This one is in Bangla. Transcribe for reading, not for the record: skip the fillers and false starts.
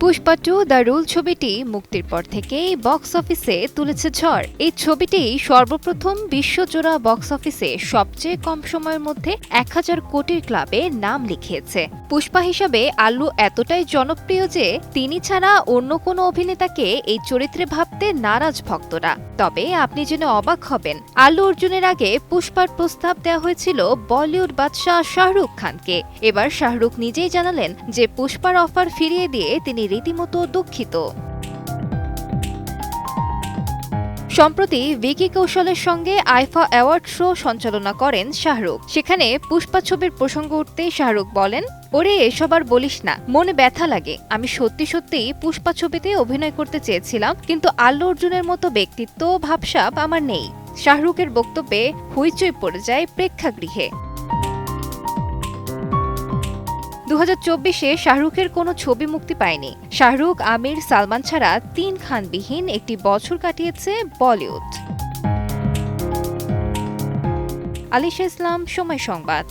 পুষ্পা 2 দ্য রুল ছবিটি মুক্তির পর থেকেই বক্স অফিসে তুলেছে ঝড়। এই ছবিটি সর্বপ্রথম বিশ্বজোড়া বক্স অফিসে সবচেয়ে কম সময়ের মধ্যে 1000 কোটির ক্লাবে নাম লিখিয়েছে। পুষ্পা হিসাবে আল্লু এতটাই জনপ্রিয় যে তিনি ছাড়া অন্য কোনো অভিনেতাকে এই চরিত্রে ভাবতে নারাজ ভক্তরা। তবে আপনি জেনে অবাক হবেন, আল্লু অর্জুনের আগে পুষ্পার প্রস্তাব দেওয়া হয়েছিল বলিউড বাদশাহ শাহরুখ খানকে। এবার শাহরুখ নিজেই জানালেন যে পুষ্পার অফার ফিরিয়ে দিয়ে তিনি রীতিমতো দুঃখিত। সম্প্রতি ভিকি কৌশলের সঙ্গে আইফা অ্যাওয়ার্ড শো সঞ্চালনা করেন শাহরুখ। সেখানে পুষ্পা ছবির প্রসঙ্গ উঠতেই শাহরুখ বলেন, ওরে এসব আর বলিস না, মনে ব্যথা লাগে। আমি সত্যি সত্যিই পুষ্পা ছবিতে অভিনয় করতে চেয়েছিলাম, কিন্তু আল্লু অর্জুনের মতো ব্যক্তিত্ব ভাবসাব আমার নেই। শাহরুখের বক্তব্যে হইচই পড়ে যায় প্রেক্ষাগৃহে। 2024-এ শাহরুখের কোনো ছবি মুক্তি পায়নি। শাহরুখ, আমির, সালমান ছাড়া 3 খানবিহীন একটি বছর কাটিয়েছে বলিউড। আলিশা ইসলাম, সময় সংবাদ।